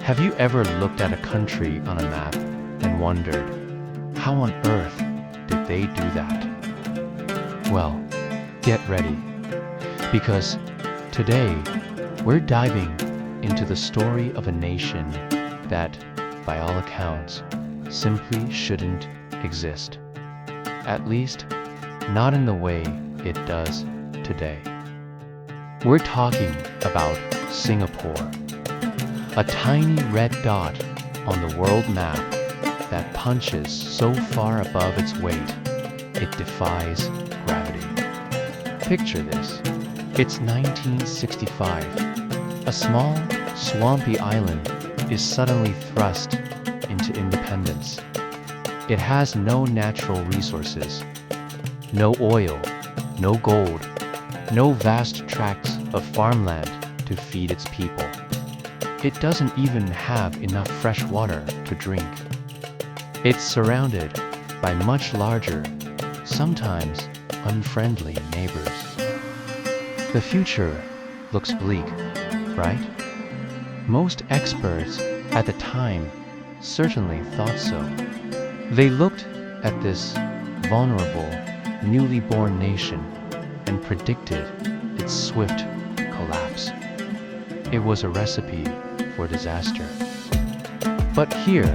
Have you ever looked at a country on a map and wondered, how on earth did they do that? Well, get ready, because today we're diving into the story of a nation that, by all accounts, simply shouldn't exist. At least, not in the way it does today. We're talking about Singapore, a tiny red dot on the world map that punches so far above its weight, it defies gravity. Picture this. It's 1965. A small, swampy island is suddenly thrust into independence. It has no natural resources, no oil, no gold, no vast tracts of farmland to feed its people. It doesn't even have enough fresh water to drink. It's surrounded by much larger, sometimes unfriendly neighbors. The future looks bleak, right? Most experts at the time certainly thought so. They looked at this vulnerable, newly born nation and predicted its swift collapse. It was a recipe for disaster. But here,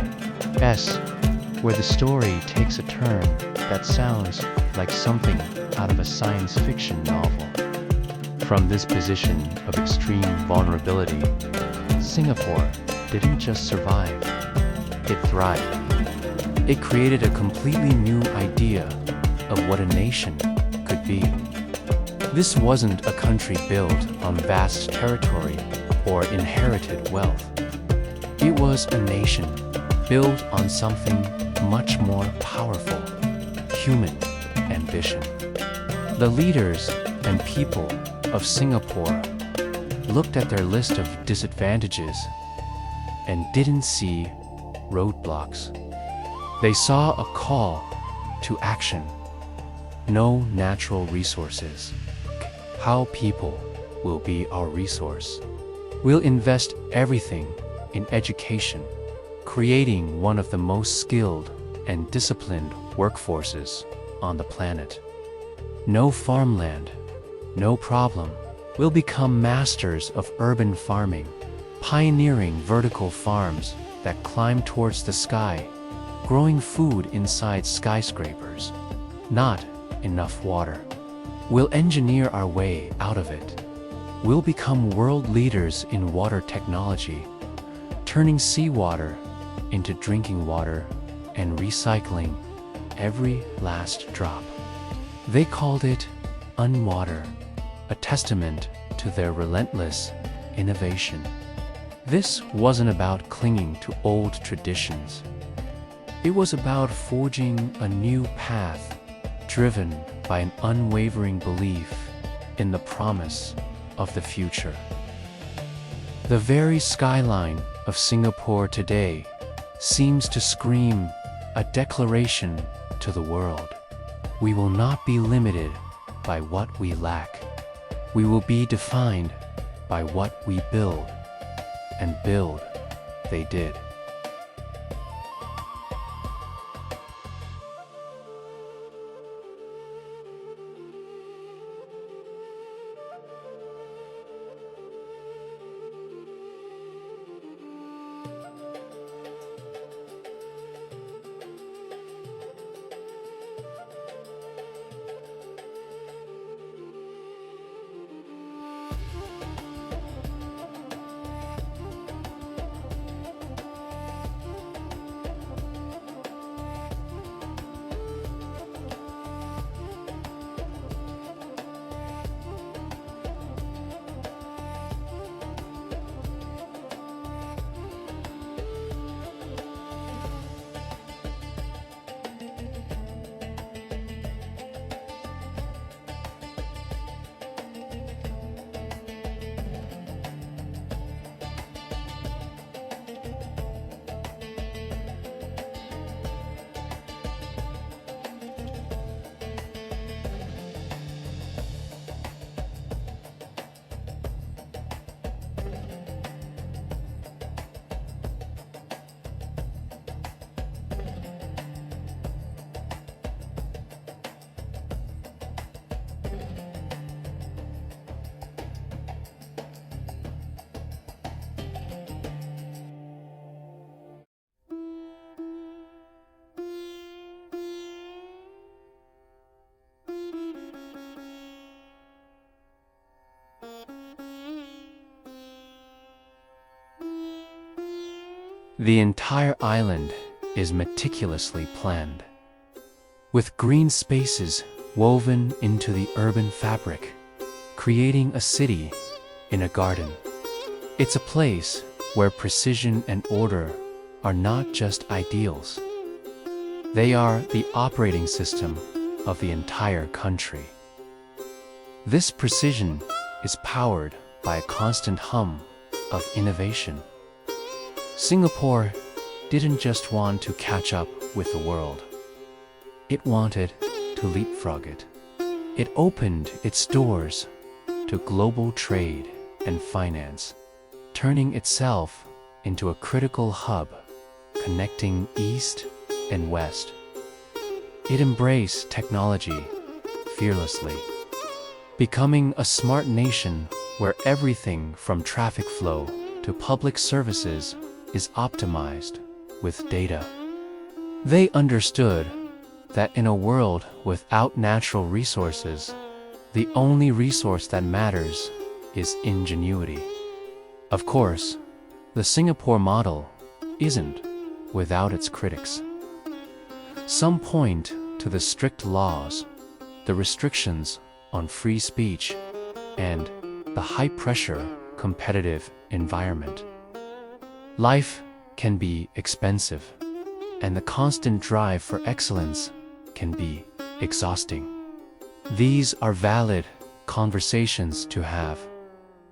where the story takes a turn that sounds like something out of a science fiction novel. From this position of extreme vulnerability, Singapore didn't just survive, it thrived. It created a completely new idea of what a nation could be. This wasn't a country built on vast territory or inherited wealth. It was a nation built on something much more powerful: human ambition. The leaders and people of Singapore looked at their list of disadvantages and didn't see roadblocks. They saw a call to action. No natural resources. How people will be our resource. We'll invest everything in education, creating one of the most skilled and disciplined workforces on the planet. No farmland, no problem. We'll become masters of urban farming, pioneering vertical farms that climb towards the sky, growing food inside skyscrapers. Not enough water. We'll engineer our way out of it. We'll become world leaders in water technology, turning seawater into drinking water and recycling every last drop. They called it Unwater, a testament to their relentless innovation. This wasn't about clinging to old traditions. It was about forging a new path, driven by an unwavering belief in the promise of the future. The very skyline of Singapore today seems to scream a declaration to the world. We will not be limited by what we lack. We will be defined by what we build. And build they did. The entire island is meticulously planned, with green spaces woven into the urban fabric, creating a city in a garden. It's a place where precision and order are not just ideals. They are the operating system of the entire country. This precision is powered by a constant hum of innovation. Singapore didn't just want to catch up with the world. It wanted to leapfrog it. It opened its doors to global trade and finance, turning itself into a critical hub connecting East and West. It embraced technology fearlessly, becoming a smart nation where everything from traffic flow to public services is optimized with data. They understood that in a world without natural resources, the only resource that matters is ingenuity. Of course, the Singapore model isn't without its critics. Some point to the strict laws, the restrictions on free speech, and the high-pressure competitive environment. Life can be expensive, and the constant drive for excellence can be exhausting. These are valid conversations to have,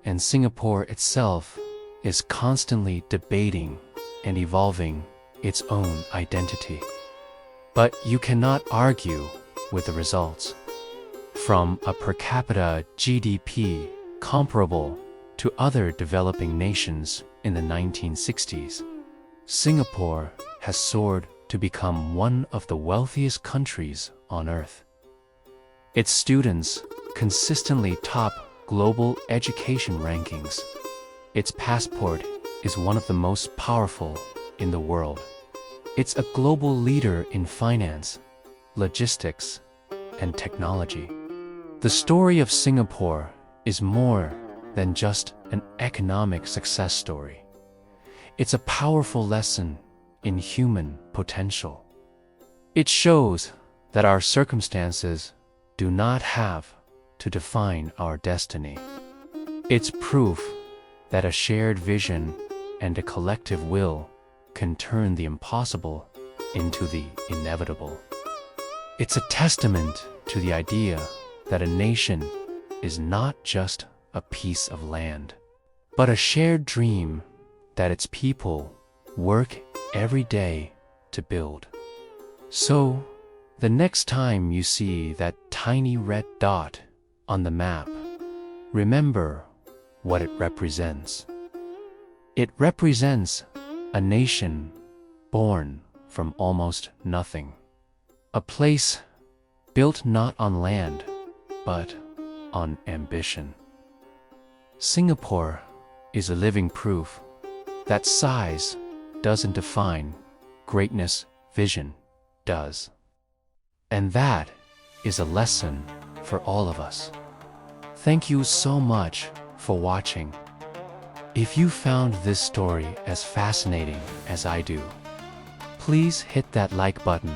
and Singapore itself is constantly debating and evolving its own identity. But you cannot argue with the results. From a per capita GDP comparable to other developing nations in the 1960s, Singapore has soared to become one of the wealthiest countries on earth. Its students consistently top global education rankings. Its passport is one of the most powerful in the world. It's a global leader in finance, logistics, and technology. The story of Singapore is more than just an economic success story. It's a powerful lesson in human potential. It shows that our circumstances do not have to define our destiny. It's proof that a shared vision and a collective will can turn the impossible into the inevitable. It's a testament to the idea that a nation is not just a piece of land, but a shared dream that its people work every day to build. So, the next time you see that tiny red dot on the map, remember what it represents. It represents a nation born from almost nothing. A place built not on land, but on ambition. Singapore is a living proof that size doesn't define greatness, vision does. And that is a lesson for all of us. Thank you so much for watching. If you found this story as fascinating as I do, please hit that like button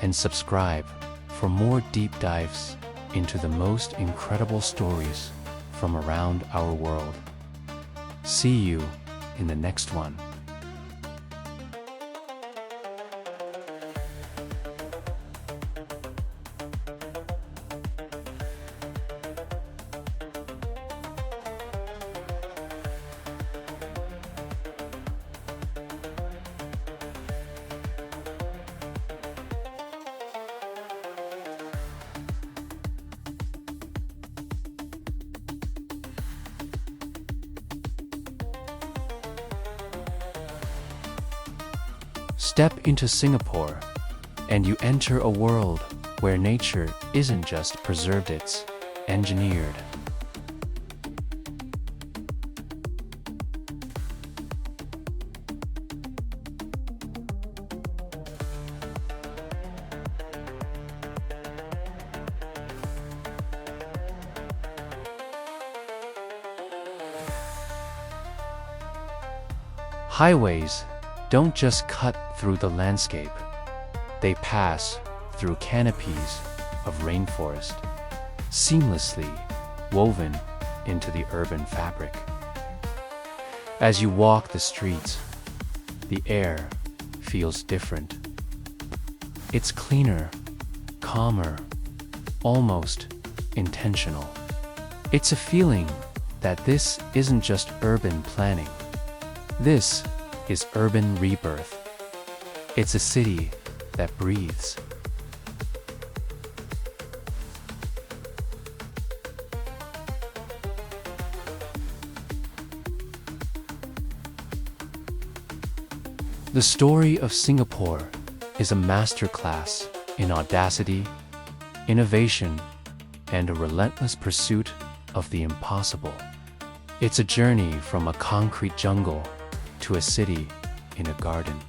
and subscribe for more deep dives into the most incredible stories from around our world. See you in the next one. Step into Singapore, and you enter a world where nature isn't just preserved, it's engineered. Highways don't just cut through the landscape. They pass through canopies of rainforest, seamlessly woven into the urban fabric. As you walk the streets, the air feels different. It's cleaner, calmer, almost intentional. It's a feeling that this isn't just urban planning. This is urban rebirth. It's a city that breathes. The story of Singapore is a masterclass in audacity, innovation, and a relentless pursuit of the impossible. It's a journey from a concrete jungle to a city in a garden.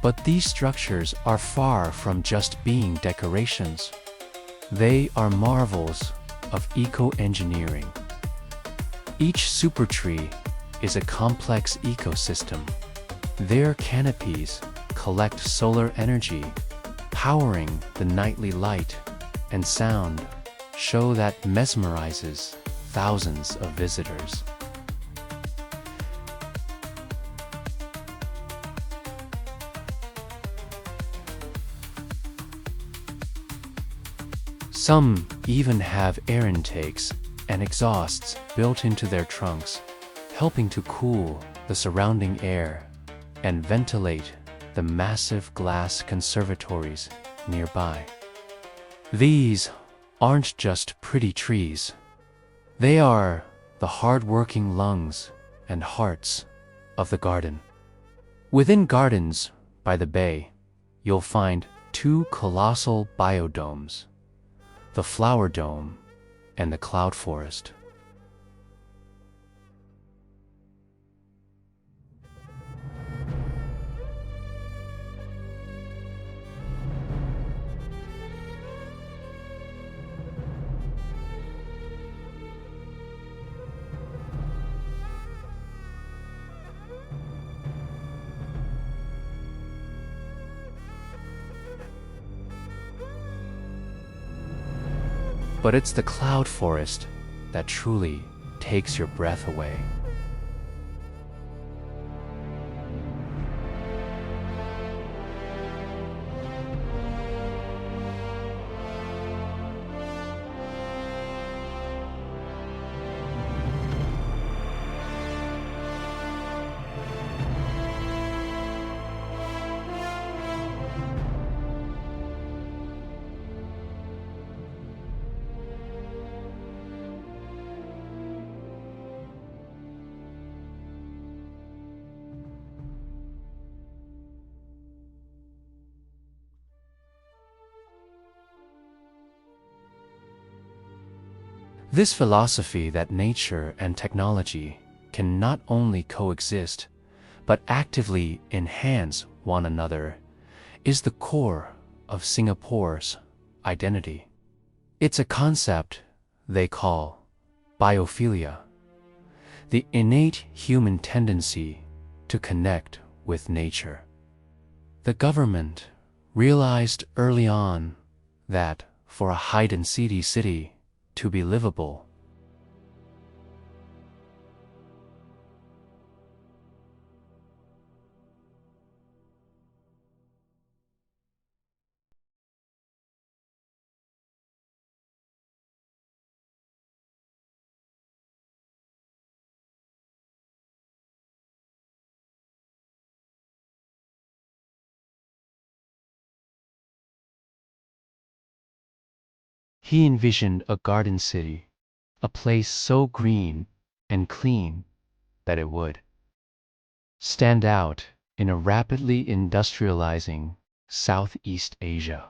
But these structures are far from just being decorations. They are marvels of eco-engineering. Each super tree is a complex ecosystem. Their canopies collect solar energy, powering the nightly light and sound show that mesmerizes thousands of visitors. Some even have air intakes and exhausts built into their trunks, helping to cool the surrounding air and ventilate the massive glass conservatories nearby. These aren't just pretty trees. They are the hard-working lungs and hearts of the garden. Within gardens by the bay, you'll find two colossal biodomes, the flower dome and the cloud forest. But it's the cloud forest that truly takes your breath away. This philosophy that nature and technology can not only coexist, but actively enhance one another, is the core of Singapore's identity. It's a concept they call biophilia, the innate human tendency to connect with nature. The government realized early on that for a hide-and-seek city to be livable, he envisioned a garden city a place so green and clean that it would stand out in a rapidly industrializing Southeast Asia.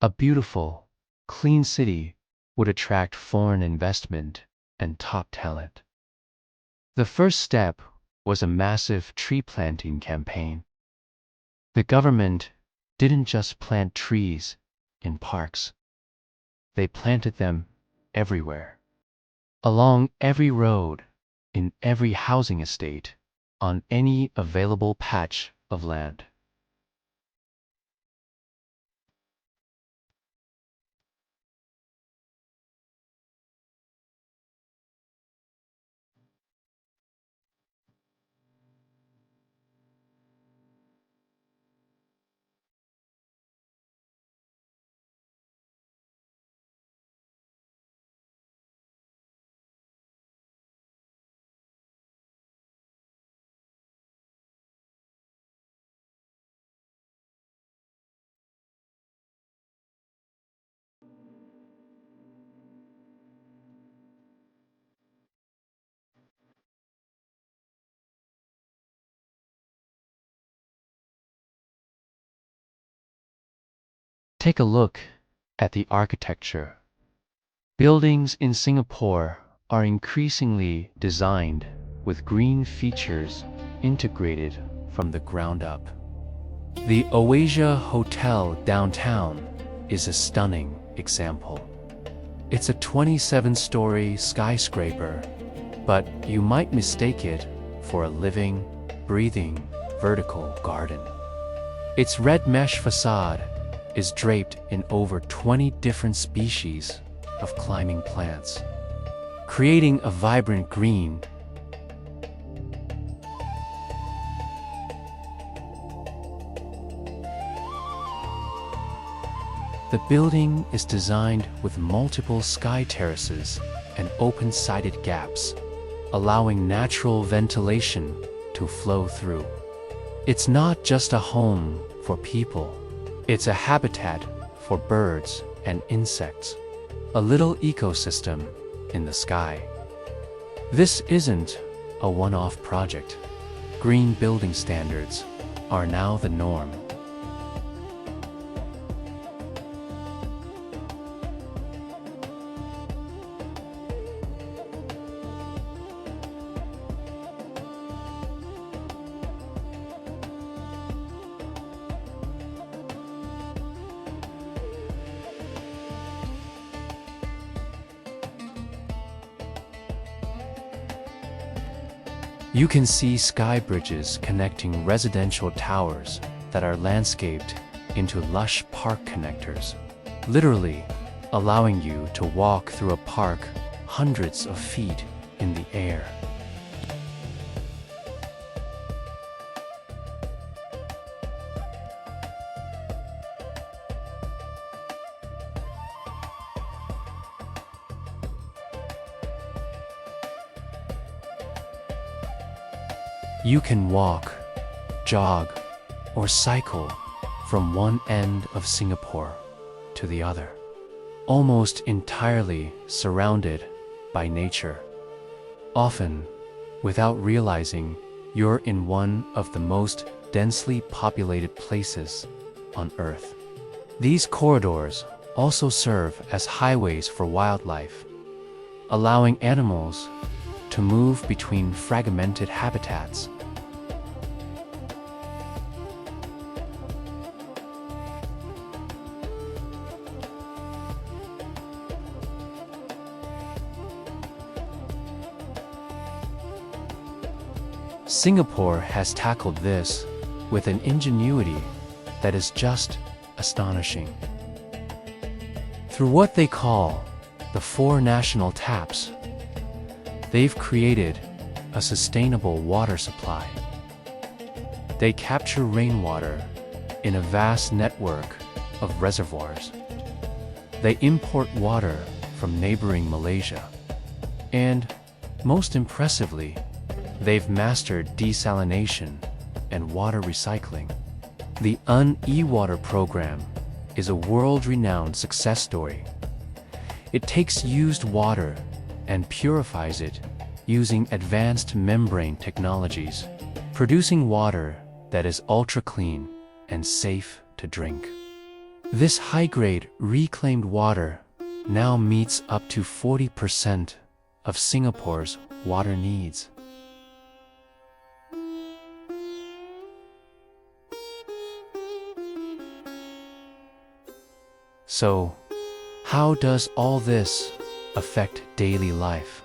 A beautiful, clean city would attract foreign investment and top talent. The first step was a massive tree planting campaign. The government didn't just plant trees in parks, they planted them everywhere. Along every road, in every housing estate, on any available patch of land. Take a look at the architecture. Buildings in Singapore are increasingly designed with green features integrated from the ground up. The Oasia Hotel downtown is a stunning example. It's a 27-story skyscraper, but you might mistake it for a living, breathing, vertical garden. Its red mesh facade is draped in over 20 different species of climbing plants, creating a vibrant green. The building is designed with multiple sky terraces and open-sided gaps, allowing natural ventilation to flow through. It's not just a home for people, it's a habitat for birds and insects, a little ecosystem in the sky. This isn't a one-off project. Green building standards are now the norm. You can see sky bridges connecting residential towers that are landscaped into lush park connectors, literally allowing you to walk through a park hundreds of feet in the air. You can walk, jog, or cycle from one end of Singapore to the other, almost entirely surrounded by nature. Often, without realizing, you're in one of the most densely populated places on Earth. These corridors also serve as highways for wildlife, allowing animals to move between fragmented habitats. Singapore has tackled this with an ingenuity that is just astonishing. Through what they call the 4 national taps, they've created a sustainable water supply. They capture rainwater in a vast network of reservoirs. They import water from neighboring Malaysia. And, most impressively, they've mastered desalination and water recycling. The e-water program is a world-renowned success story. It takes used water and purifies it using advanced membrane technologies, producing water that is ultra-clean and safe to drink. This high-grade reclaimed water now meets up to 40% of Singapore's water needs. So, how does all this affect daily life?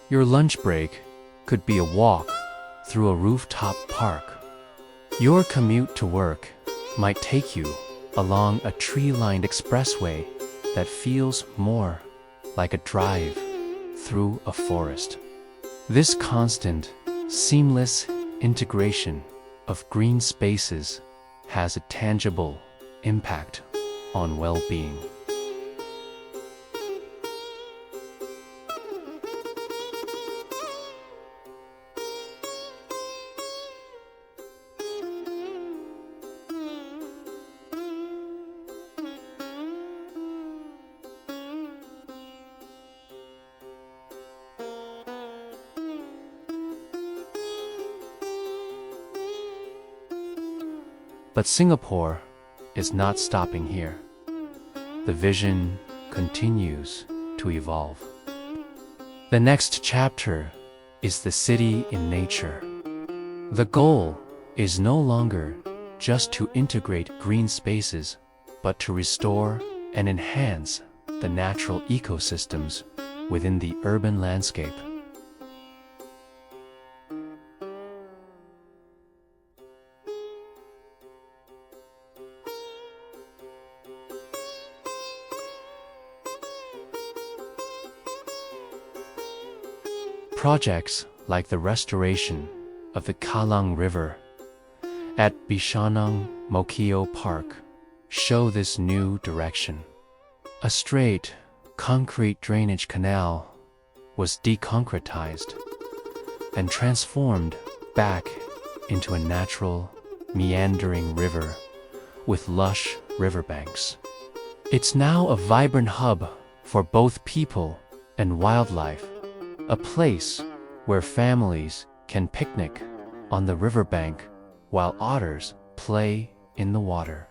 Your lunch break could be a walk through a rooftop park. Your commute to work might take you along a tree-lined expressway that feels more like a drive through a forest. This constant, seamless integration of green spaces has a tangible impact on well-being. But Singapore is not stopping here. The vision continues to evolve. The next chapter is the city in nature. The goal is no longer just to integrate green spaces, but to restore and enhance the natural ecosystems within the urban landscape. Projects like the restoration of the Kallang River at Bishanang Mokio Park show this new direction. A straight, concrete drainage canal was deconcretized and transformed back into a natural, meandering river with lush riverbanks. It's now a vibrant hub for both people and wildlife, a place where families can picnic on the riverbank while otters play in the water.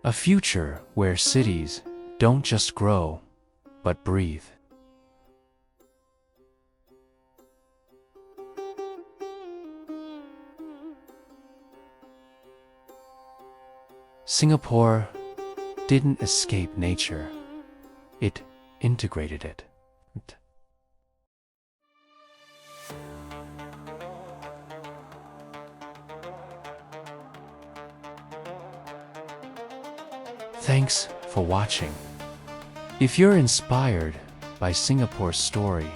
A future where cities don't just grow, but breathe. Singapore didn't escape nature, it integrated it. Thanks for watching. If you're inspired by Singapore's story,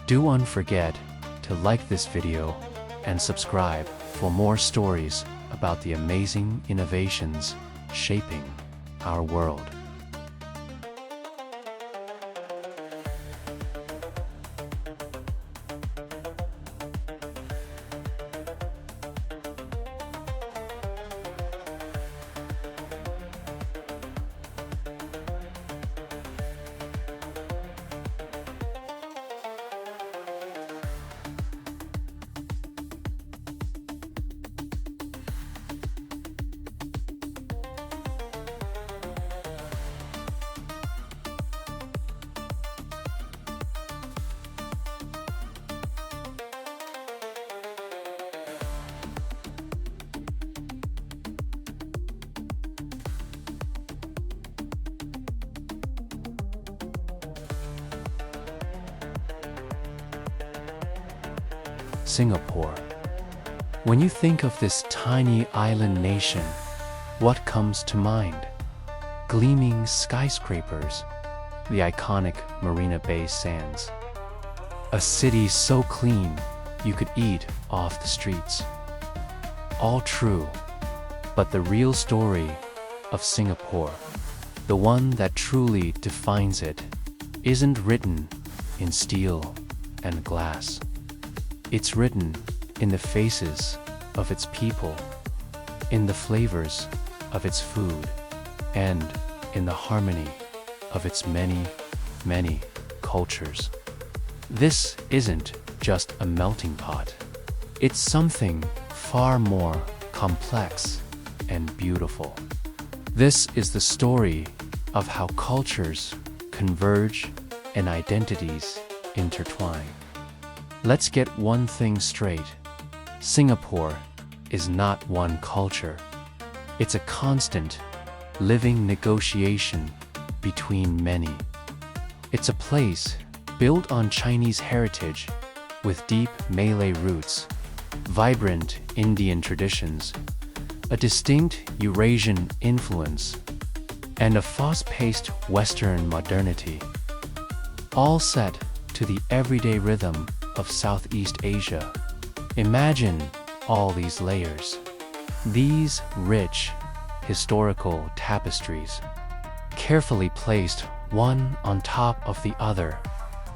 don't forget to like this video and subscribe for more stories about the amazing innovations shaping our world. Singapore. When you think of this tiny island nation, what comes to mind? Gleaming skyscrapers, the iconic Marina Bay Sands. A city so clean you could eat off the streets. All true, but the real story of Singapore, the one that truly defines it, isn't written in steel and glass. It's written in the faces of its people, in the flavors of its food, and in the harmony of its many, many cultures. This isn't just a melting pot. It's something far more complex and beautiful. This is the story of how cultures converge and identities intertwine. Let's get one thing straight. Singapore is not one culture. It's a constant, living negotiation between many. It's a place built on Chinese heritage with deep Malay roots, vibrant Indian traditions, a distinct Eurasian influence, and a fast-paced Western modernity, all set to the everyday rhythm of Southeast Asia. Imagine all these layers, these rich historical tapestries, carefully placed one on top of the other,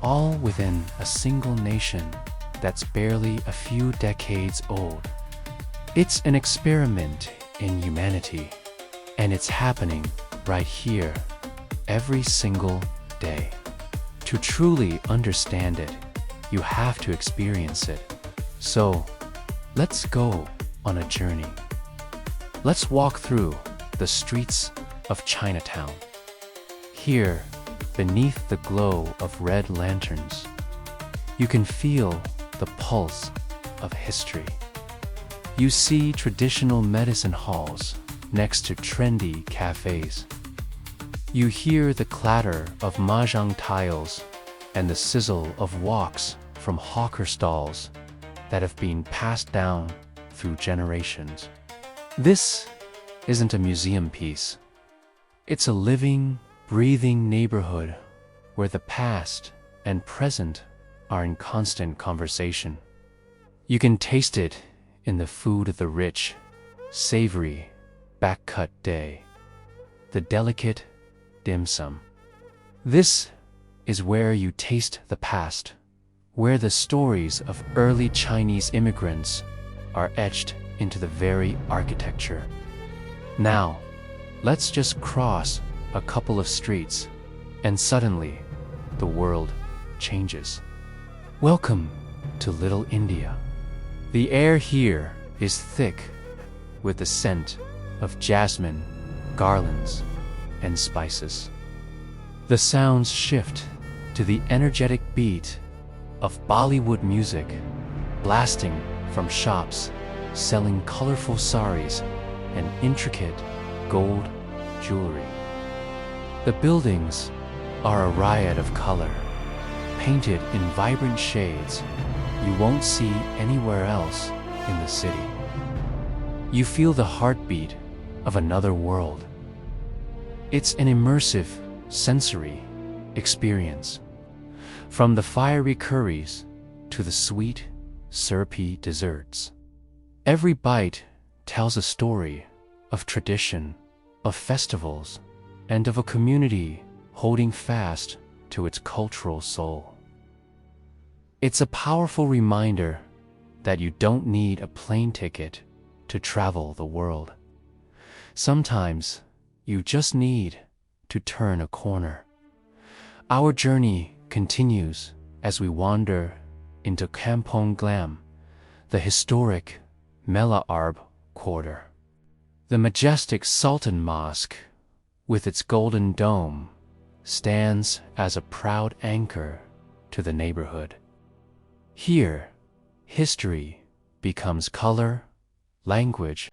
all within a single nation that's barely a few decades old. It's an experiment in humanity, and it's happening right here, every single day. To truly understand it, you have to experience it. So, let's go on a journey. Let's walk through the streets of Chinatown. Here, beneath the glow of red lanterns, you can feel the pulse of history. You see traditional medicine halls next to trendy cafes. You hear the clatter of mahjong tiles and the sizzle of woks from hawker stalls that have been passed down through generations. This isn't a museum piece. It's a living, breathing neighborhood where the past and present are in constant conversation. You can taste it in the food of the rich, savory, back-cut day, the delicate dim sum. This is where you taste the past, where the stories of early Chinese immigrants are etched into the very architecture. Now, let's just cross a couple of streets, and suddenly, the world changes. Welcome to Little India. The air here is thick with the scent of jasmine, garlands, and spices. The sounds shift to the energetic beat of Bollywood music, blasting from shops selling colorful saris and intricate gold jewelry. The buildings are a riot of color, painted in vibrant shades you won't see anywhere else in the city. You feel the heartbeat of another world. It's an immersive, sensory experience. From the fiery curries to the sweet, syrupy desserts. Every bite tells a story of tradition, of festivals, and of a community holding fast to its cultural soul. It's a powerful reminder that you don't need a plane ticket to travel the world. Sometimes you just need to turn a corner. Our journey continues as we wander into Kampong Glam, the historic Mela Arb quarter. The majestic Sultan Mosque, with its golden dome, stands as a proud anchor to the neighborhood. Here, history becomes color, language,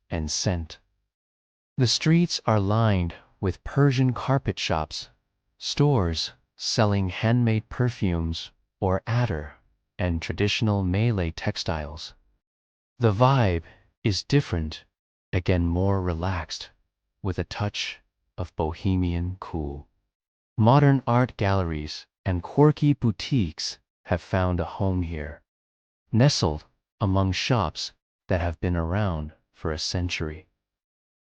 and scent. The streets are lined with Persian carpet shops, stores selling handmade perfumes or attar and traditional Malay textiles. The vibe is different, again more relaxed, with a touch of bohemian cool. Modern art galleries and quirky boutiques have found a home here, nestled among shops that have been around for a century.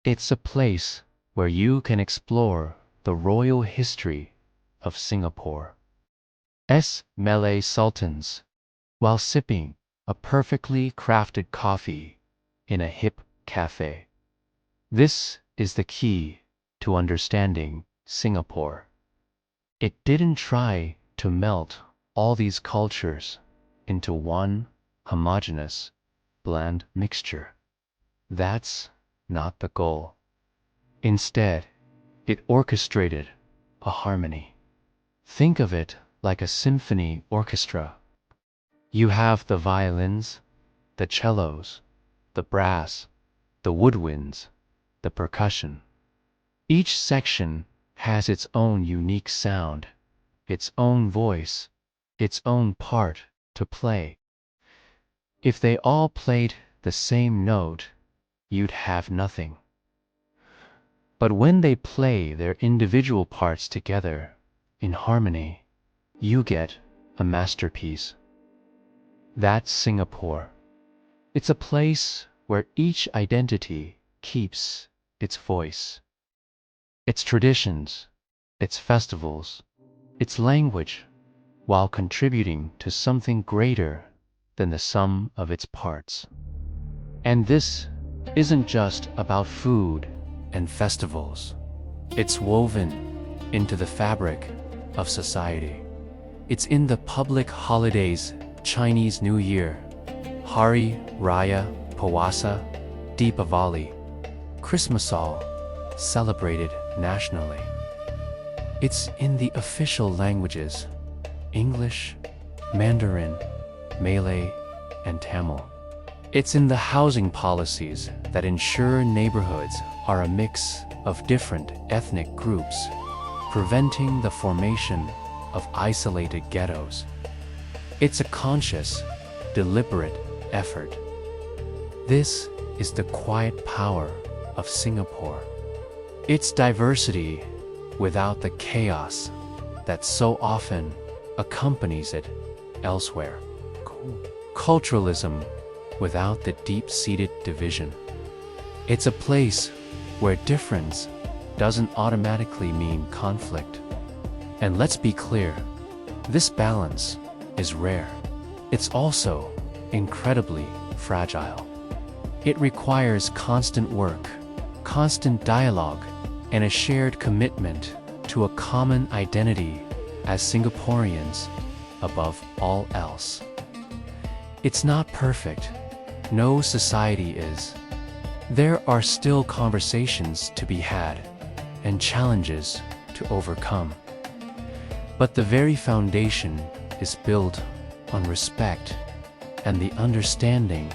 It's a place where you can explore the royal history of Singapore's Malay sultans while sipping a perfectly crafted coffee in a hip cafe. This is the key to understanding Singapore. It didn't try to melt all these cultures into one homogeneous, bland mixture. That's not the goal. Instead, it orchestrated a harmony. Think of it like a symphony orchestra. You have the violins, the cellos, the brass, the woodwinds, the percussion. Each section has its own unique sound, its own voice, its own part to play. If they all played the same note, you'd have nothing. But when they play their individual parts together in harmony, you get a masterpiece. That's Singapore. It's a place where each identity keeps its voice, its traditions, its festivals, its language, while contributing to something greater than the sum of its parts. And this isn't just about food and festivals. It's woven into the fabric of society. It's in the public holidays, Chinese New Year, Hari Raya, Puasa, Deepavali, Christmas, all celebrated nationally. It's in the official languages, English, Mandarin, Malay, and Tamil. It's in the housing policies that ensure neighborhoods are a mix of different ethnic groups, preventing the formation of isolated ghettos. It's a conscious, deliberate effort. This is the quiet power of Singapore. Its diversity without the chaos that so often accompanies it elsewhere. Culturalism without the deep-seated division. It's a place where difference doesn't automatically mean conflict. And let's be clear, this balance is rare. It's also incredibly fragile. It requires constant work, constant dialogue, and a shared commitment to a common identity as Singaporeans above all else. It's not perfect. No society is. There are still conversations to be had and challenges to overcome. But the very foundation is built on respect and the understanding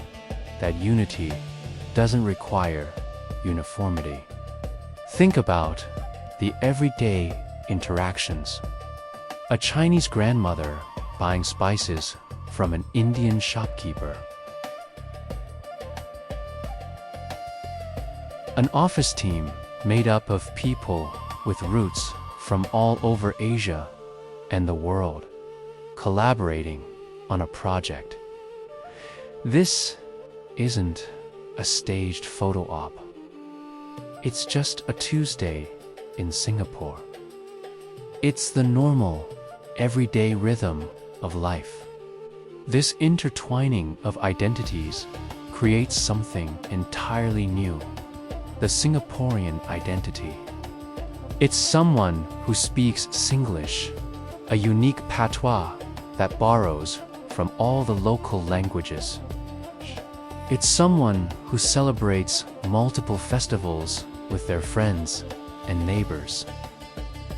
that unity doesn't require uniformity. Think about the everyday interactions. A Chinese grandmother buying spices from an Indian shopkeeper. An office team made up of people with roots from all over Asia and the world, collaborating on a project. This isn't a staged photo op. It's just a Tuesday in Singapore. It's the normal, everyday rhythm of life. This intertwining of identities creates something entirely new, the Singaporean identity. It's someone who speaks Singlish, a unique patois that borrows from all the local languages. It's someone who celebrates multiple festivals with their friends and neighbors.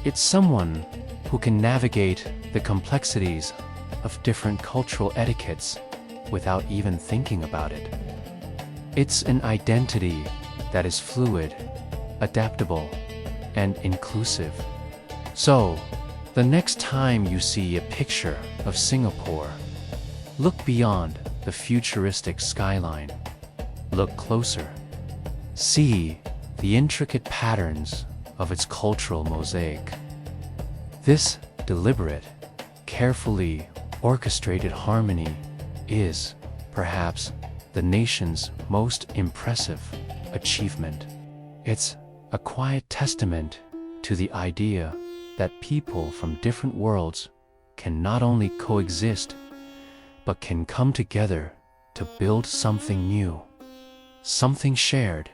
It's someone who can navigate the complexities of different cultural etiquettes without even thinking about it. It's an identity that is fluid, adaptable, and inclusive. So, the next time you see a picture of Singapore, Look beyond the futuristic skyline. Look closer. See the intricate patterns of its cultural mosaic. This deliberate, carefully orchestrated harmony is, perhaps, the nation's most impressive achievement. It's a quiet testament to the idea that people from different worlds can not only coexist, but can come together to build something new, something shared,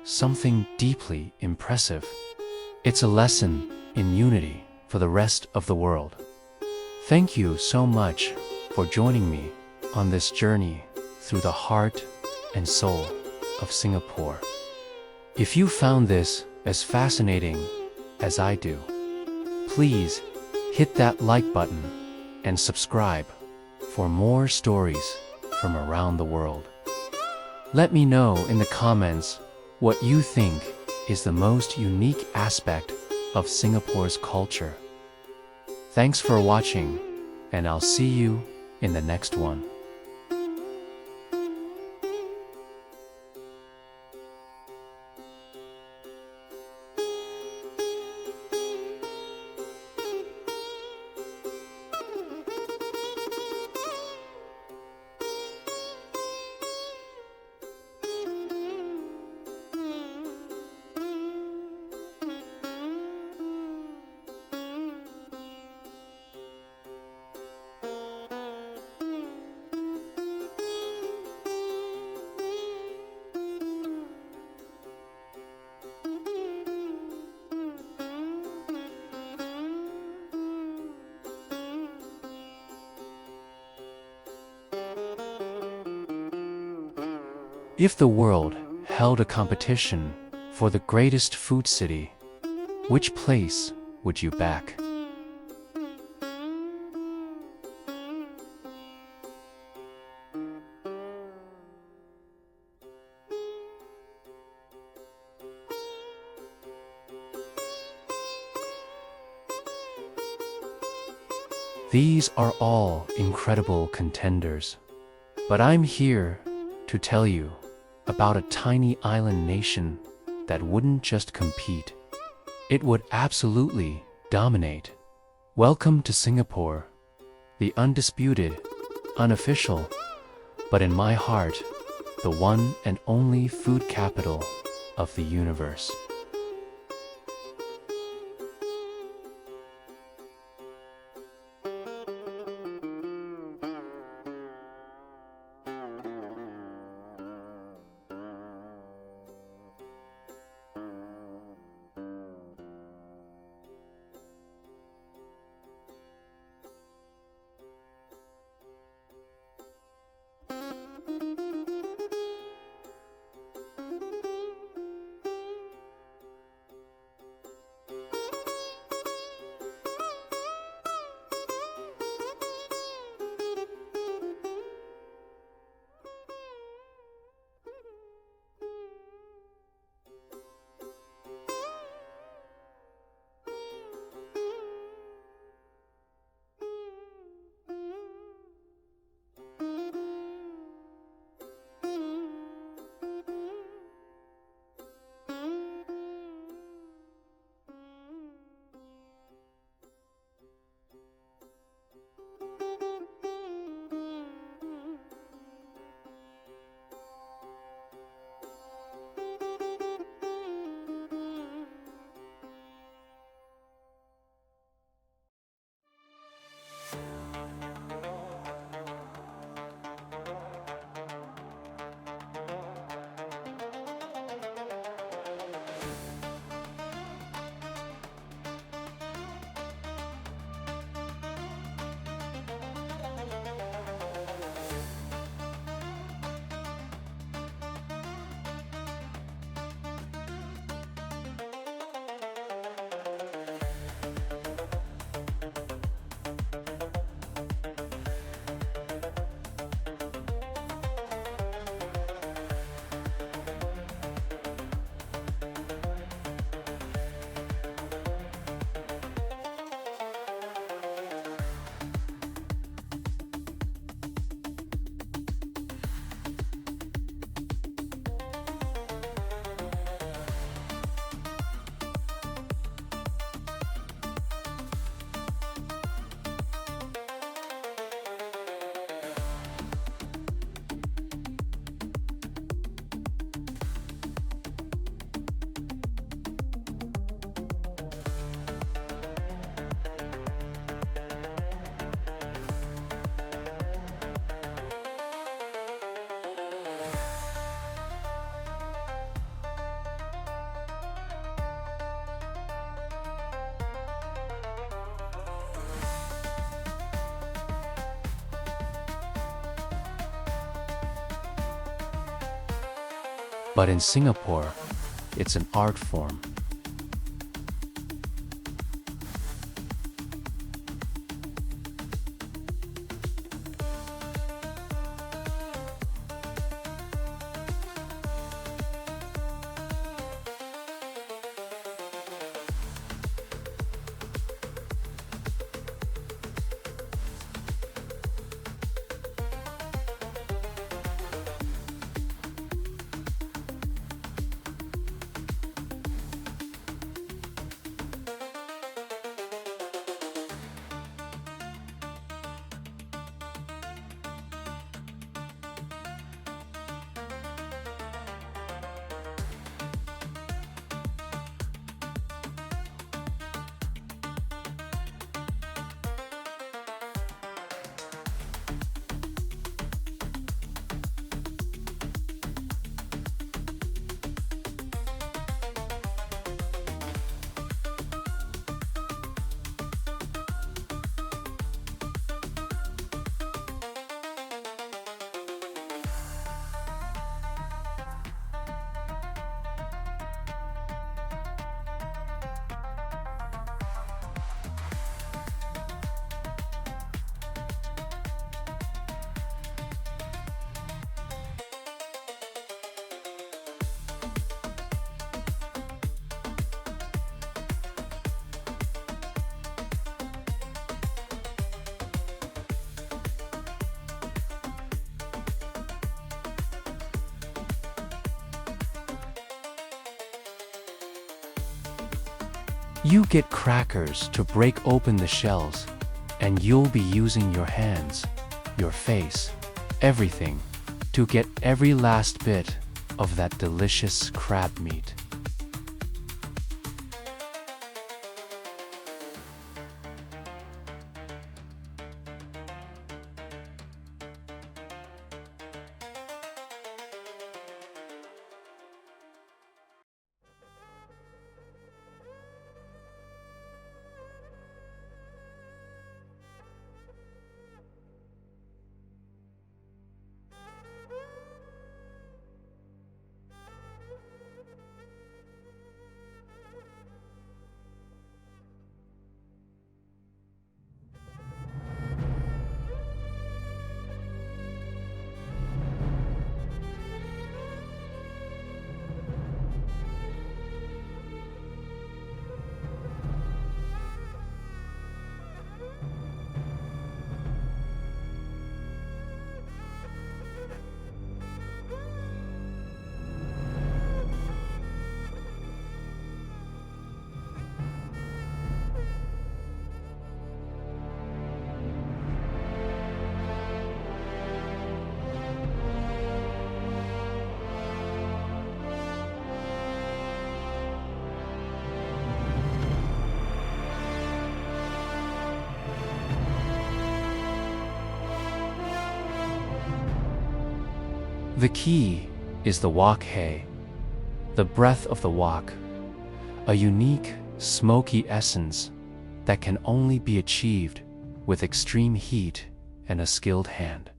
something deeply impressive. It's a lesson in unity for the rest of the world. Thank you so much for joining me on this journey through the heart and soul of Singapore. If you found this as fascinating as I do, please hit that like button and subscribe for more stories from around the world. Let me know in the comments what you think is the most unique aspect of Singapore's culture. Thanks for watching, and I'll see you in the next one. If the world held a competition for the greatest food city, which place would you back? These are all incredible contenders, but I'm here to tell you about a tiny island nation that wouldn't just compete, it would absolutely dominate. Welcome to Singapore, the undisputed, unofficial, but in my heart, the one and only food capital of the universe. But in Singapore, it's an art form. You get crackers to break open the shells, and you'll be using your hands, your face, everything, to get every last bit of that delicious crab meat. The key is the wok hei, the breath of the wok, a unique, smoky essence that can only be achieved with extreme heat and a skilled hand.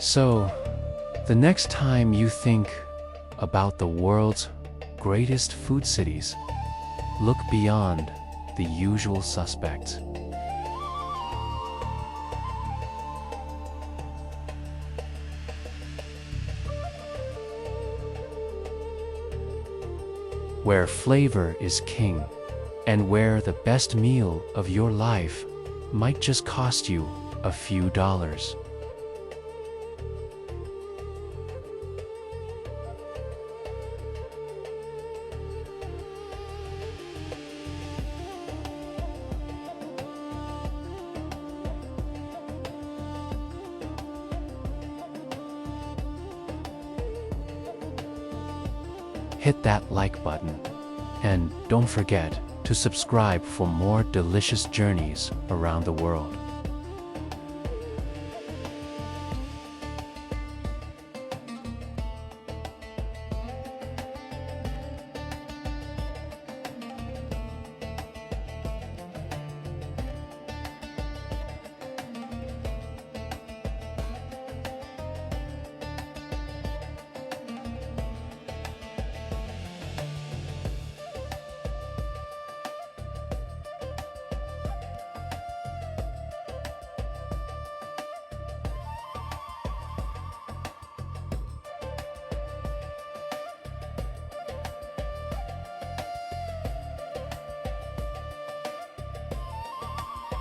So, the next time you think about the world's greatest food cities, look beyond the usual suspects. Where flavor is king, and where the best meal of your life might just cost you a few dollars. Hit that like button, and don't forget to subscribe for more delicious journeys around the world.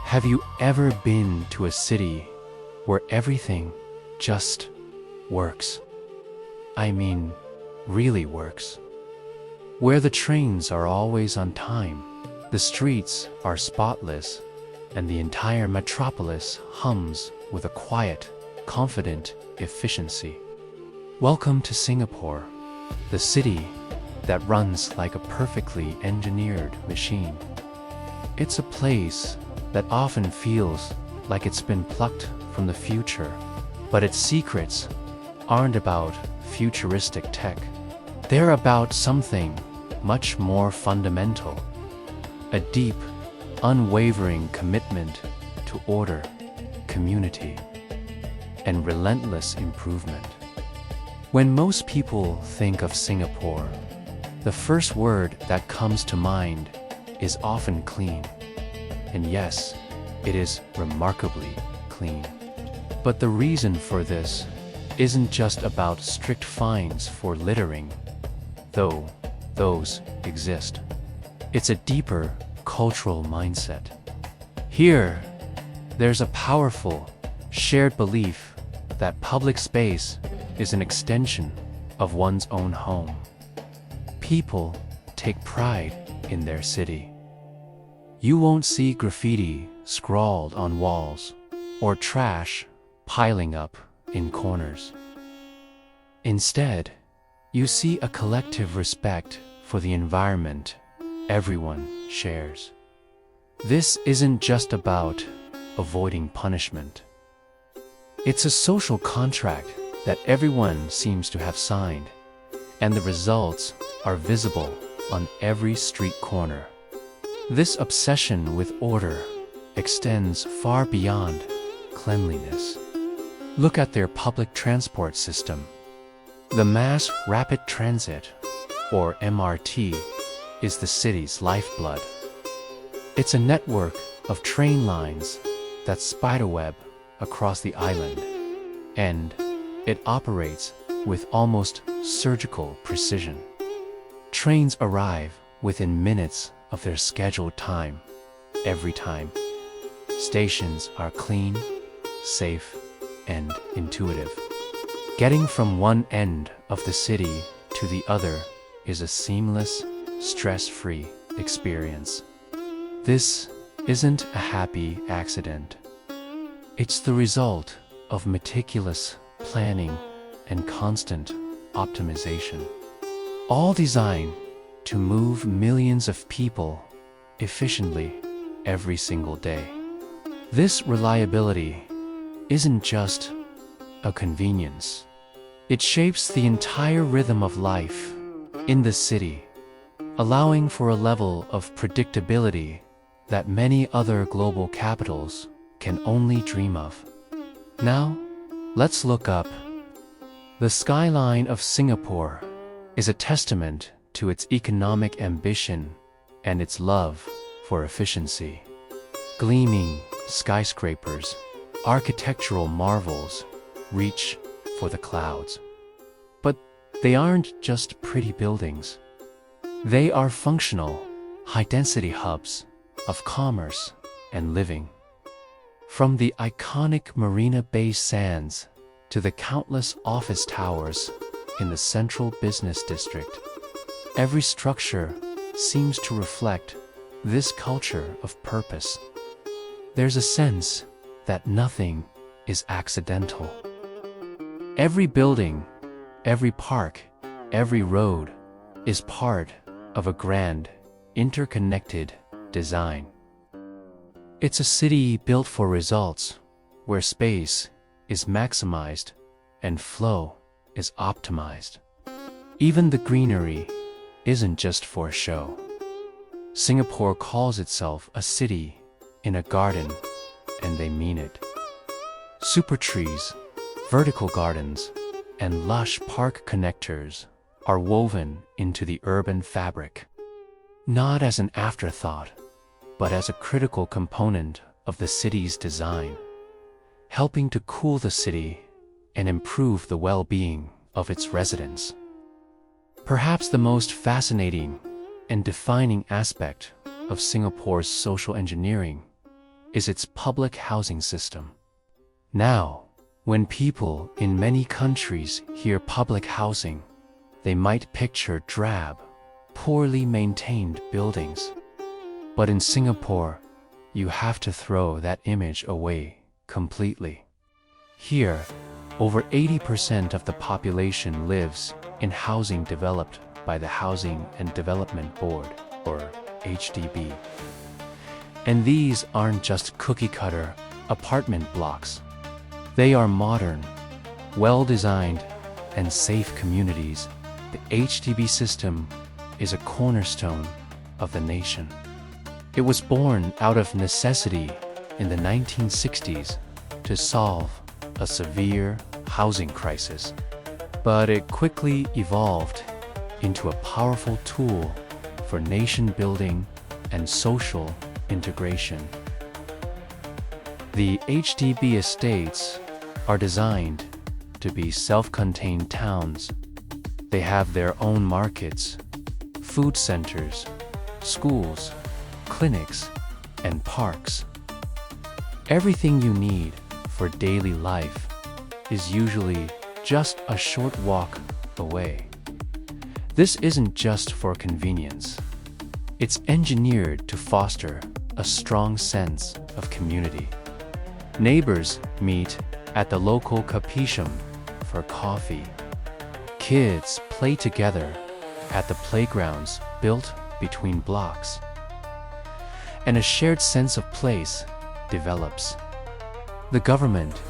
Have you ever been to a city where everything just works? I mean, really works. Where the trains are always on time, the streets are spotless, and the entire metropolis hums with a quiet, confident efficiency. Welcome to Singapore, the city that runs like a perfectly engineered machine. It's a place that often feels like it's been plucked from the future, but its secrets aren't about futuristic tech. They're about something much more fundamental, a deep, unwavering commitment to order, community, and relentless improvement. When most people think of Singapore, the first word that comes to mind is often clean. And yes, it is remarkably clean. But the reason for this isn't just about strict fines for littering, though those exist. It's a deeper cultural mindset. Here, there's a powerful, shared belief that public space is an extension of one's own home. People take pride in their city. You won't see graffiti scrawled on walls or trash piling up in corners. Instead, you see a collective respect for the environment everyone shares. This isn't just about avoiding punishment. It's a social contract that everyone seems to have signed, and the results are visible on every street corner. This obsession with order extends far beyond cleanliness. Look at their public transport system. The Mass Rapid Transit, or MRT, is the city's lifeblood. It's a network of train lines that spiderweb across the island, and it operates with almost surgical precision. Trains arrive within minutes of their scheduled time, every time. Stations are clean, safe, and intuitive. Getting from one end of the city to the other is a seamless, stress-free experience. This isn't a happy accident. It's the result of meticulous planning and constant optimization, all designed to move millions of people efficiently every single day. This reliability isn't just a convenience. It shapes the entire rhythm of life in the city, allowing for a level of predictability that many other global capitals can only dream of. Now, Let's look up. The skyline of Singapore is a testament to its economic ambition and its love for efficiency. Gleaming skyscrapers, architectural marvels, reach for the clouds. But they aren't just pretty buildings. They are functional, high-density hubs of commerce and living. From the iconic Marina Bay Sands to the countless office towers in the central business district, every structure seems to reflect this culture of purpose. There's a sense that nothing is accidental. Every building, every park, every road is part of a grand, interconnected design. It's a city built for results, where space is maximized and flow is optimized. Even the greenery isn't just for show. Singapore calls itself a city in a garden, and they mean it. Super trees, vertical gardens, and lush park connectors are woven into the urban fabric, not as an afterthought, but as a critical component of the city's design, helping to cool the city and improve the well-being of its residents. Perhaps the most fascinating and defining aspect of Singapore's social engineering is its public housing system. Now, when people in many countries hear public housing, they might picture drab, poorly maintained buildings. But in Singapore, you have to throw that image away completely. Here, over 80% of the population lives in housing developed by the Housing and Development Board, or HDB. And these aren't just cookie-cutter apartment blocks. They are modern, well-designed, and safe communities. The HDB system is a cornerstone of the nation. It was born out of necessity in the 1960s to solve a severe housing crisis, but it quickly evolved into a powerful tool for nation building and social integration. The HDB estates are designed to be self-contained towns. They have their own markets, food centers, schools, clinics, and parks. Everything you need for daily life is usually just a short walk away. This isn't just for convenience. It's engineered to foster a strong sense of community. Neighbors meet at the local capuchum for coffee. Kids play together at the playgrounds built between blocks. And a shared sense of place develops. The government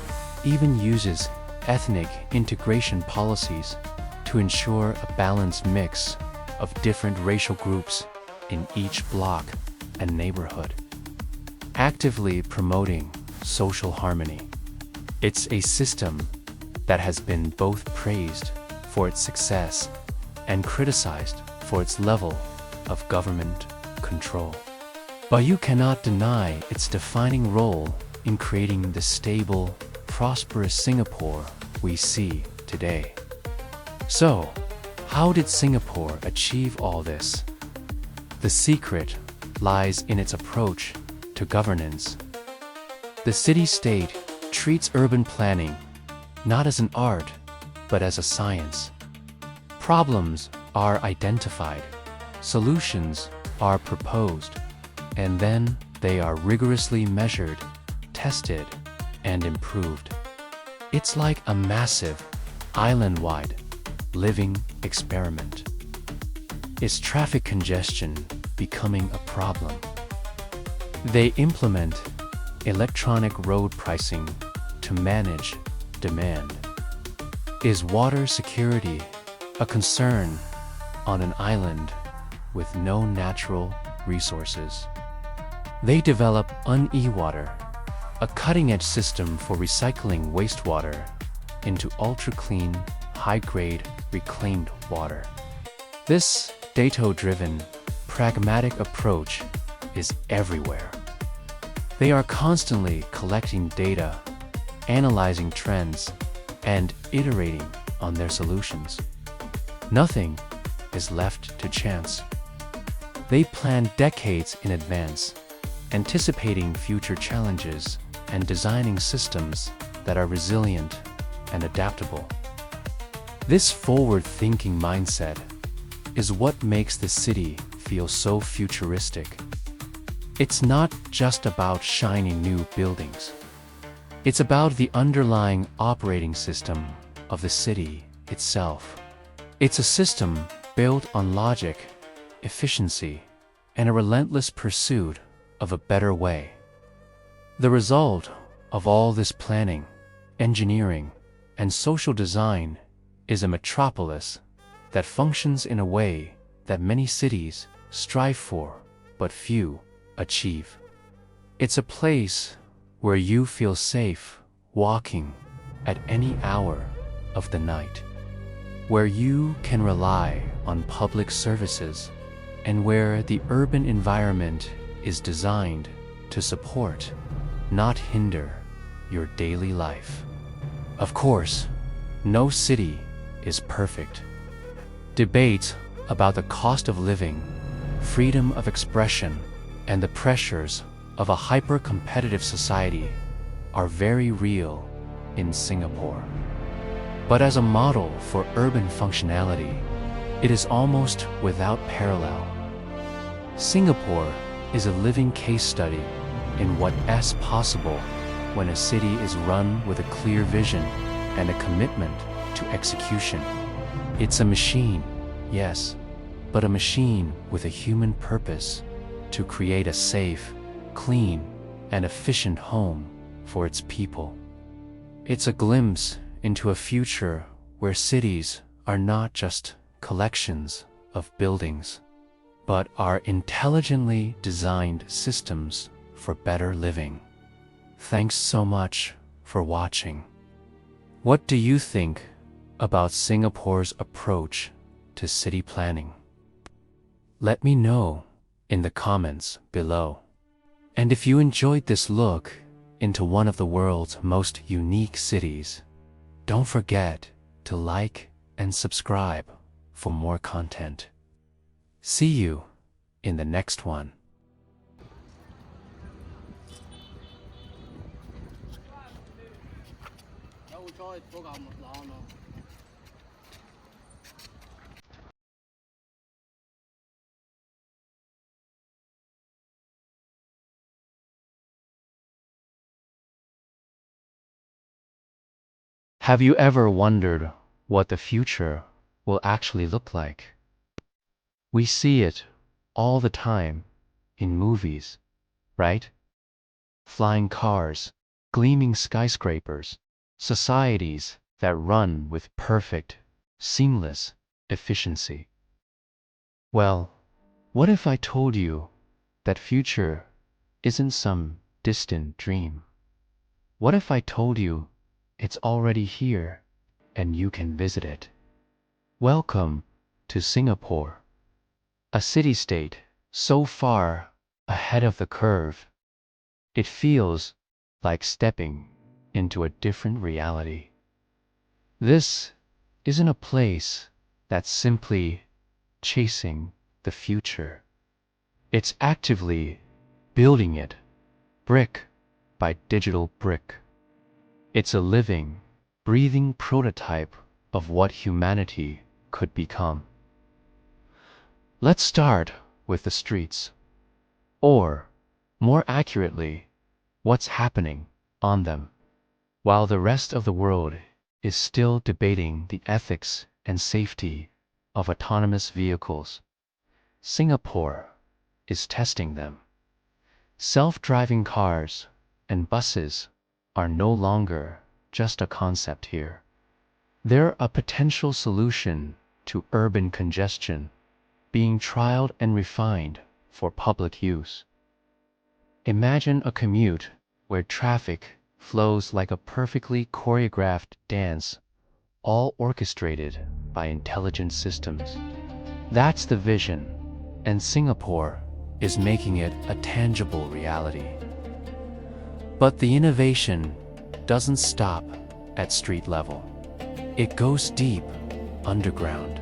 even uses ethnic integration policies to ensure a balanced mix of different racial groups in each block and neighborhood, actively promoting social harmony. It's a system that has been both praised for its success and criticized for its level of government control. But you cannot deny its defining role in creating the stable, prosperous Singapore we see today. So, how did Singapore achieve all this? The secret lies in its approach to governance. The city-state treats urban planning not as an art, but as a science. Problems are identified, solutions are proposed, and then they are rigorously measured, tested, and improved. It's like a massive, island-wide, living experiment. Is traffic congestion becoming a problem? They implement electronic road pricing to manage demand. Is water security a concern on an island with no natural resources? They develop UNE-Water, a cutting-edge system for recycling wastewater into ultra-clean, high-grade, reclaimed water. This data-driven, pragmatic approach is everywhere. They are constantly collecting data, analyzing trends, and iterating on their solutions. Nothing is left to chance. They plan decades in advance, anticipating future challenges and designing systems that are resilient and adaptable. This forward-thinking mindset is what makes the city feel so futuristic. It's not just about shiny new buildings. It's about the underlying operating system of the city itself. It's a system built on logic, efficiency, and a relentless pursuit of a better way. The result of all this planning, engineering, and social design is a metropolis that functions in a way that many cities strive for, but few achieve. It's a place where you feel safe walking at any hour of the night, where you can rely on public services, and where the urban environment is designed to support, not hinder, your daily life. Of course, no city is perfect. Debates about the cost of living, freedom of expression, and the pressures of a hyper-competitive society are very real in Singapore. But as a model for urban functionality, it is almost without parallel. Singapore is a living case study in what is possible when a city is run with a clear vision and a commitment to execution. It's a machine, yes, but a machine with a human purpose to create a safe, clean, and efficient home for its people. It's a glimpse into a future where cities are not just collections of buildings, but are intelligently designed systems for better living. Thanks so much for watching. What do you think about Singapore's approach to city planning? Let me know in the comments below. And if you enjoyed this look into one of the world's most unique cities, don't forget to like and subscribe for more content. See you in the next one. Have you ever wondered what the future will actually look like? We see it all the time in movies, right? Flying cars, gleaming skyscrapers, societies that run with perfect, seamless efficiency. Well, what if I told you that future isn't some distant dream? What if I told you it's already here and you can visit it? Welcome to Singapore, a city-state so far ahead of the curve. It feels like stepping into a different reality. This isn't a place that's simply chasing the future. It's actively building it, brick by digital brick. It's a living, breathing prototype of what humanity could become. Let's start with the streets, or, more accurately, what's happening on them. While the rest of the world is still debating the ethics and safety of autonomous vehicles, Singapore is testing them. Self-driving cars and buses are no longer just a concept here. They're a potential solution to urban congestion, being trialed and refined for public use. Imagine a commute where traffic flows like a perfectly choreographed dance, all orchestrated by intelligent systems. That's the vision, and Singapore is making it a tangible reality. But the innovation doesn't stop at street level. It goes deep underground.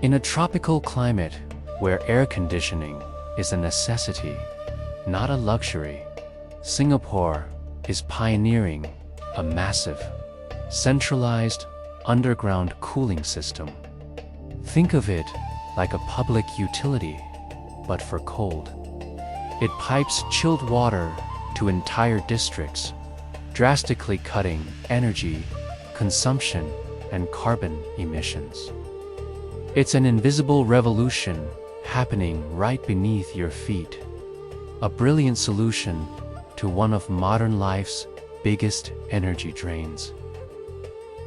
In a tropical climate where air conditioning is a necessity, not a luxury, Singapore is pioneering a massive, centralized underground cooling system. Think of it like a public utility, but for cold. It pipes chilled water to entire districts, drastically cutting energy consumption and carbon emissions. It's an invisible revolution happening right beneath your feet, a brilliant solution to one of modern life's biggest energy drains.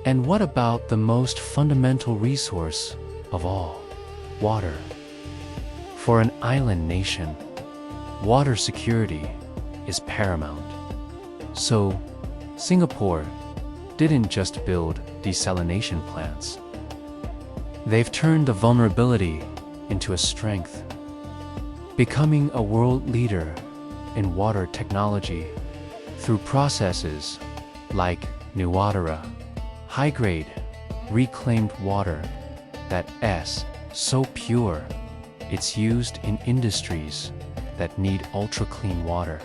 And what about the most fundamental resource of all, water? For an island nation, water security is paramount. So, Singapore didn't just build desalination plants. They've turned a vulnerability into a strength, becoming a world leader in water technology through processes like Nuwatera, high-grade, reclaimed water that's so pure it's used in industries that need ultra-clean water.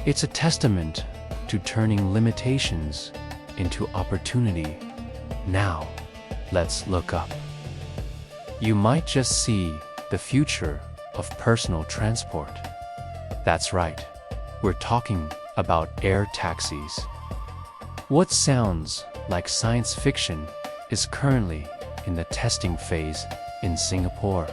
It's a testament to turning limitations into opportunity. Now, let's look up. You might just see the future of personal transport. That's right, we're talking about air taxis. What sounds like science fiction is currently in the testing phase in Singapore.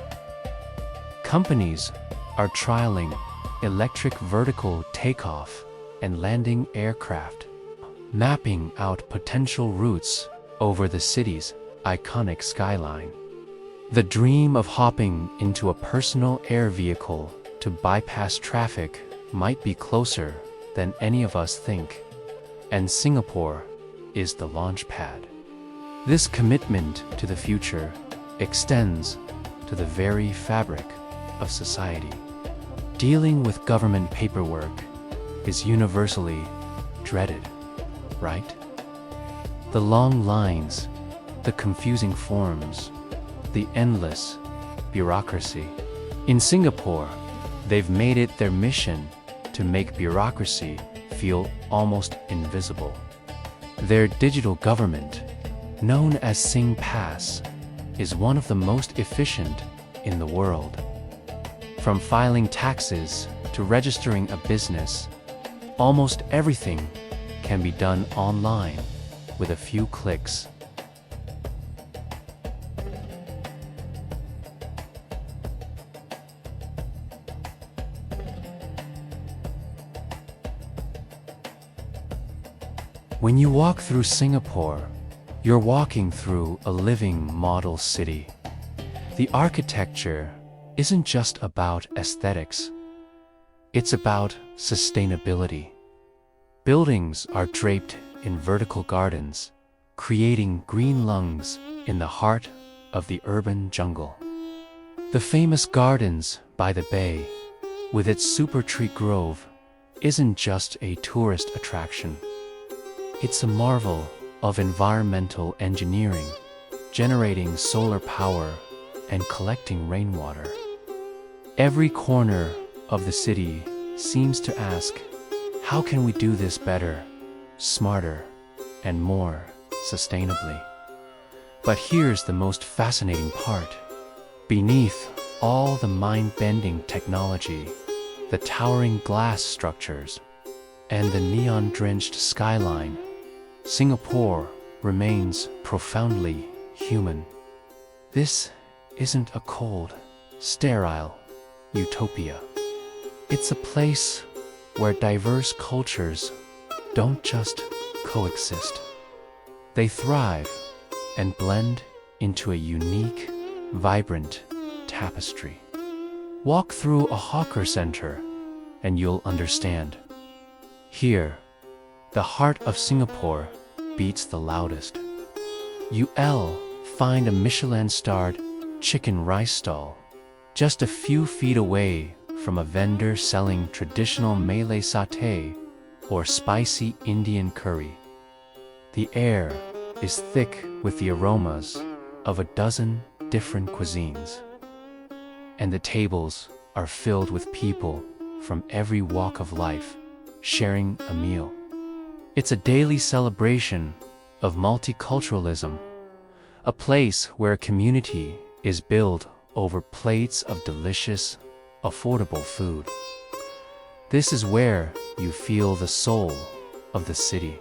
Companies are trialing electric vertical takeoff and landing aircraft, mapping out potential routes over the city's iconic skyline. The dream of hopping into a personal air vehicle to bypass traffic might be closer than any of us think, and Singapore is the launch pad. This commitment to the future extends to the very fabric of society. Dealing with government paperwork is universally dreaded, right? The long lines, the confusing forms, the endless bureaucracy. In Singapore, they've made it their mission to make bureaucracy feel almost invisible. Their digital government, known as SingPass, is one of the most efficient in the world. From filing taxes to registering a business, almost everything can be done online with a few clicks. When you walk through Singapore, you're walking through a living model city. The architecture isn't just about aesthetics. It's about sustainability. Buildings are draped in vertical gardens, creating green lungs in the heart of the urban jungle. The famous gardens by the bay, with its super tree grove, isn't just a tourist attraction. It's a marvel of environmental engineering, generating solar power and collecting rainwater. Every corner of the city seems to ask, how can we do this better, smarter, and more sustainably? But here's the most fascinating part. Beneath all the mind-bending technology, the towering glass structures, and the neon-drenched skyline, Singapore remains profoundly human. This isn't a cold, sterile utopia. It's a place where diverse cultures don't just coexist. They thrive and blend into a unique, vibrant tapestry. Walk through a hawker center and you'll understand. Here, the heart of Singapore beats the loudest. UL find a Michelin-starred chicken rice stall just a few feet away from a vendor selling traditional Malay satay or spicy Indian curry. The air is thick with the aromas of a dozen different cuisines, and the tables are filled with people from every walk of life sharing a meal. It's a daily celebration of multiculturalism, a place where a community is built over plates of delicious, affordable food. This is where you feel the soul of the city.